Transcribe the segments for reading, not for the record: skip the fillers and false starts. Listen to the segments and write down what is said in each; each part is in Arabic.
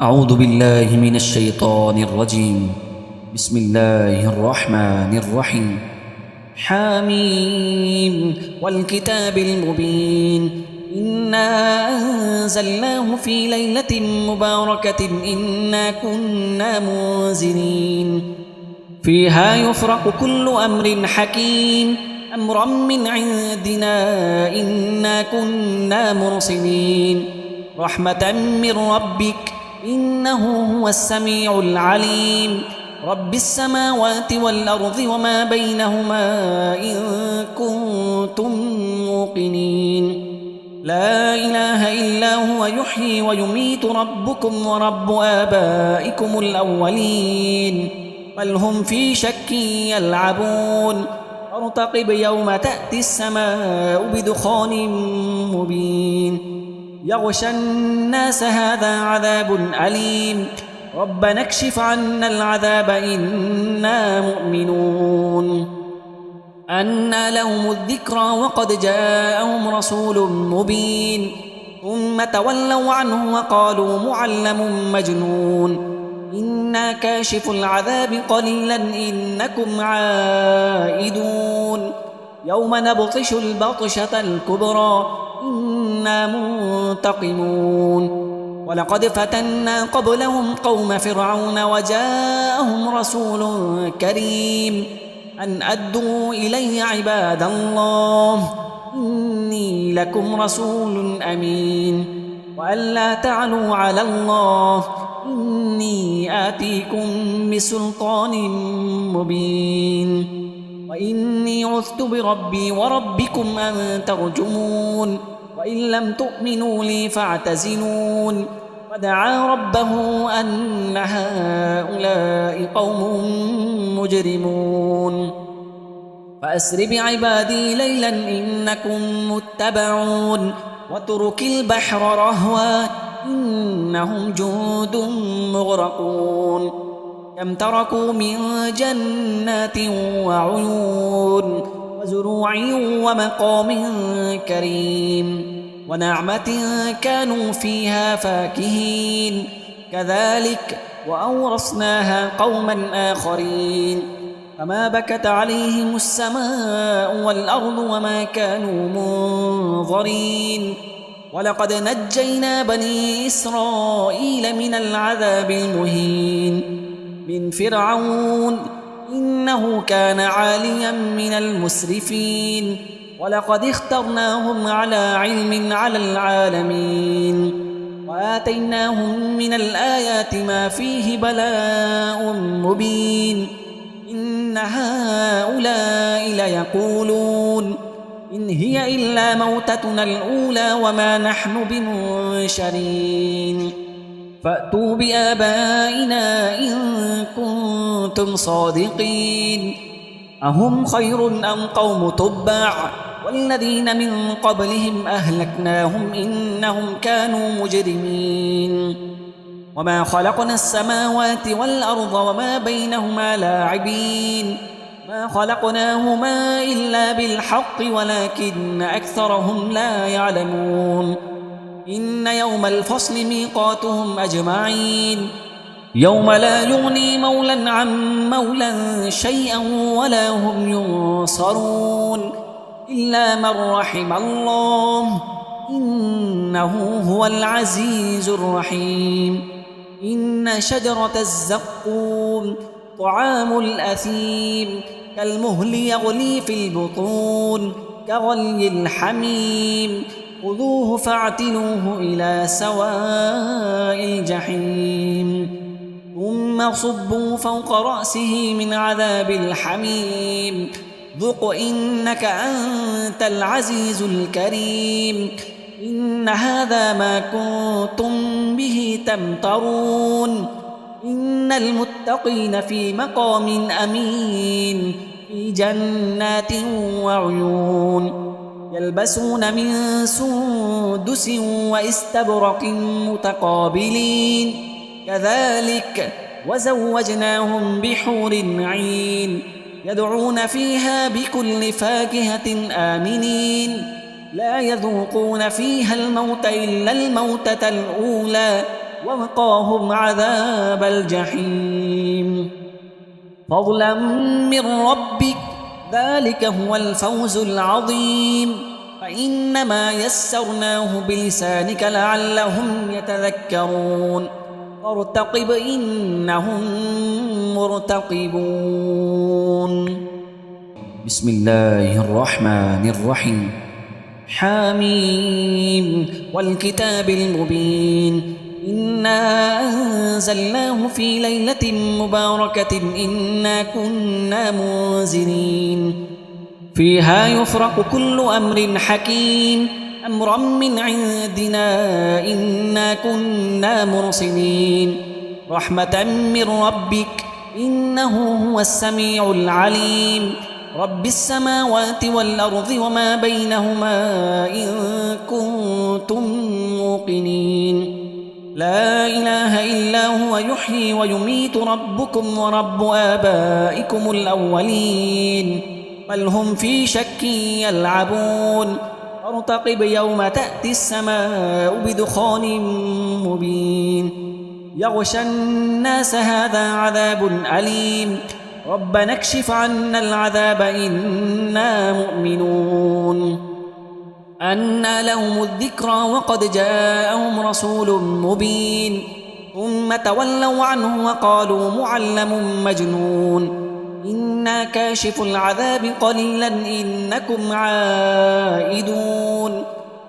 أعوذ بالله من الشيطان الرجيم. بسم الله الرحمن الرحيم. حاميم والكتاب المبين إنا أنزلناه في ليلة مباركة إنا كنا منذرين فيها يفرق كل أمر حكيم أمرا من عندنا إنا كنا مرسلين رحمة من ربك إنه هو السميع العليم رب السماوات والأرض وما بينهما إن كنتم موقنين لا إله إلا هو يحيي ويميت ربكم ورب آبائكم الأولين بل هم في شك يلعبون فارتقب يوم تأتي السماء بدخان مبين يغشى الناس هذا عذاب أليم ربنا اكشف عنا العذاب إنا مؤمنون أنى لهم الذكرى وقد جاءهم رسول مبين ثم تولوا عنه وقالوا معلم مجنون إنا كاشف العذاب قليلا إنكم عائدون يوم نبطش البطشة الكبرى إنا منتقمون ولقد فتنا قبلهم قوم فرعون وجاءهم رسول كريم أن أدوا إلي عباد الله إني لكم رسول أمين وأن لا تعلوا على الله إني آتيكم بسلطان مبين وإني عذت بربي وربكم أن ترجمون وإن لم تؤمنوا لي فاعتزلون ودعا ربه أن هؤلاء قوم مجرمون فأسر بعبادي ليلا إنكم متبعون واترك البحر رهوا إنهم جند مغرقون كم تركوا من جنات وعيون وزروع ومقام كريم ونعمة كانوا فيها فاكهين كذلك وأورثناها قوما آخرين فما بكت عليهم السماء والأرض وما كانوا منظرين ولقد نجينا بني إسرائيل من العذاب المهين من فرعون إنه كان عاليا من المسرفين ولقد اخترناهم على علم على العالمين وآتيناهم من الآيات ما فيه بلاء مبين إن هؤلاء ليقولون إن هي إلا موتتنا الأولى وما نحن بمنشرين فأتوا بآبائنا إن كنتم صادقين أهم خير أم قوم تبع والذين من قبلهم أهلكناهم إنهم كانوا مجرمين وما خلقنا السماوات والأرض وما بينهما لاعبين ما خلقناهما إلا بالحق ولكن أكثرهم لا يعلمون إن يوم الفصل ميقاتهم أجمعين يوم لا يغني مولا عن مولا شيئا ولا هم ينصرون إلا من رحم الله إنه هو العزيز الرحيم إن شجرة الزقوم طعام الأثيم كالمهل يغلي في البطون كغلي الحميم خذوه فاعتلوه إلى سواء الجحيم ثم صبوا فوق رأسه من عذاب الحميم ذق إنك أنت العزيز الكريم إن هذا ما كنتم به تمترون إن المتقين في مقام أمين في جنات وعيون يلبسون من سندس واستبرق متقابلين كذلك وزوجناهم بحور عين يدعون فيها بكل فاكهة آمنين لا يذوقون فيها الموت إلا الموتة الأولى ووقاهم عذاب الجحيم فضلا من ربك ذلك هو الفوز العظيم فإنما يسرناه بلسانك لعلهم يتذكرون فارتقب إنهم مرتقبون بسم الله الرحمن الرحيم حاميم والكتاب المبين إنا أنزلناه في ليلة مباركة إنا كنا منذرين فيها يفرق كل أمر حكيم أمرا من عندنا إنا كنا مرسلين رحمة من ربك إنه هو السميع العليم رب السماوات والأرض وما بينهما إن كنتم موقنين لا إله إلا هو يحيي ويميت ربكم ورب آبائكم الأولين بل هم في شك يلعبون فارتقب يوم تأتي السماء بدخان مبين يغشى الناس هذا عذاب أليم ربنا اكشف عنا العذاب إنا مؤمنون أنى لهم الذكرى وقد جاءهم رسول مبين ثم تولوا عنه وقالوا معلم مجنون إنا كاشف العذاب قليلا إنكم عائدون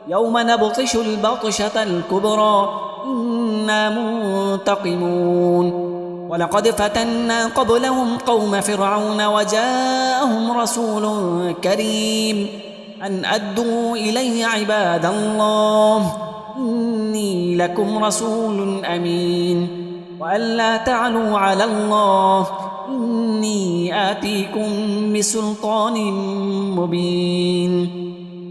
يوم نبطش البطشة الكبرى إنا منتقمون ولقد فتنا قبلهم قوم فرعون وجاءهم رسول كريم أن أدوا إلي عباد الله إني لكم رسول أمين وأن لا تعلوا على الله إني آتيكم بسلطان مبين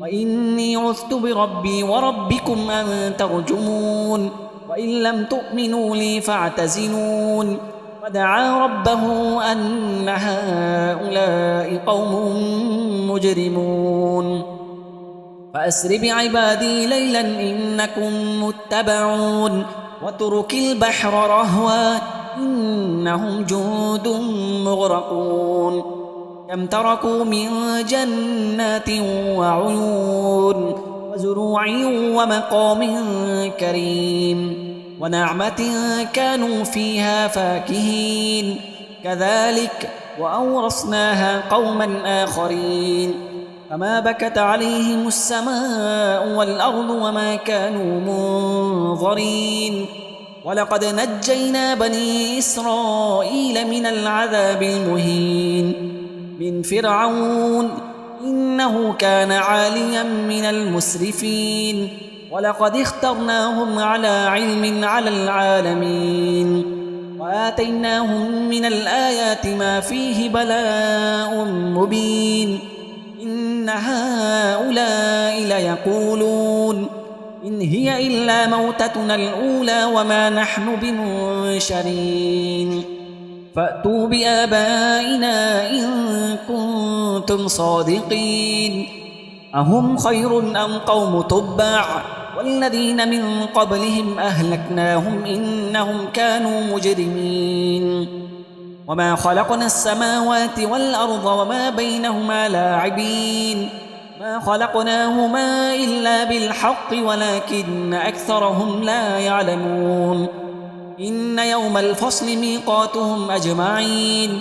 وإني عذت بربي وربكم أن ترجمون وإن لم تؤمنوا لي فاعتزلون ودعا ربه أن هؤلاء قوم مجرمون فأسر بعبادي ليلا إنكم متبعون واترك البحر رهوا إنهم جند مغرقون كم تركوا من جنات وعيون وزروع ومقام كريم ونعمة كانوا فيها فاكهين كذلك وأورثناها قوما آخرين فما بكت عليهم السماء والأرض وما كانوا منظرين ولقد نجينا بني إسرائيل من العذاب المهين من فرعون إنه كان عاليا من المسرفين ولقد اخترناهم على علم على العالمين وآتيناهم من الآيات ما فيه بلاء مبين إن هؤلاء ليقولون إن هي إلا موتتنا الأولى وما نحن بمنشرين فأتوا بآبائنا إن كنتم صادقين أهم خير أم قوم تبع والذين من قبلهم أهلكناهم إنهم كانوا مجرمين وما خلقنا السماوات والأرض وما بينهما لاعبين ما خلقناهما إلا بالحق ولكن أكثرهم لا يعلمون إن يوم الفصل ميقاتهم أجمعين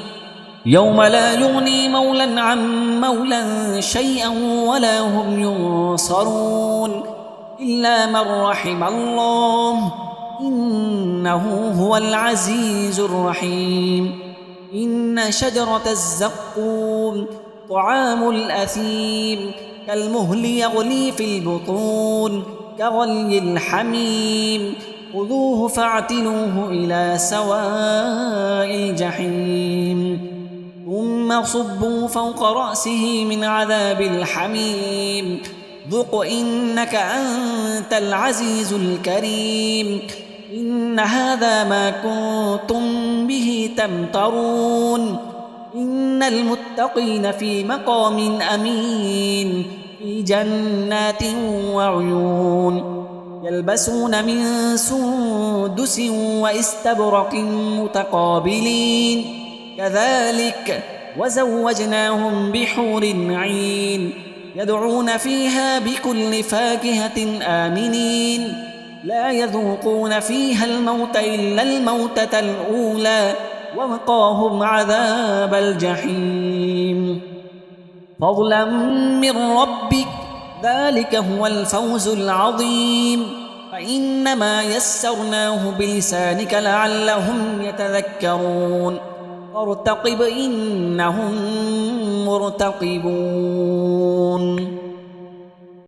يوم لا يغني مولا عن مولا شيئا ولا هم ينصرون إلا من رحم الله إنه هو العزيز الرحيم إن شجرة الزقوم طعام الأثيم كالمهل يغلي في البطون كغلي الحميم خذوه فاعتلوه إلى سواء الجحيم ثم صبوا فوق رأسه من عذاب الحميم ذق إنك أنت العزيز الكريم إن هذا ما كنتم به تمترون إن المتقين في مقام أمين في جنات وعيون يلبسون من سندس واستبرق متقابلين كذلك وزوجناهم بحور عين يدعون فيها بكل فاكهة آمنين لا يذوقون فيها الموت إلا الموتة الأولى ووقاهم عذاب الجحيم فضلا من ربك ذلك هو الفوز العظيم فإنما يسرناه بلسانك لعلهم يتذكرون فارتقب إنهم مرتقبون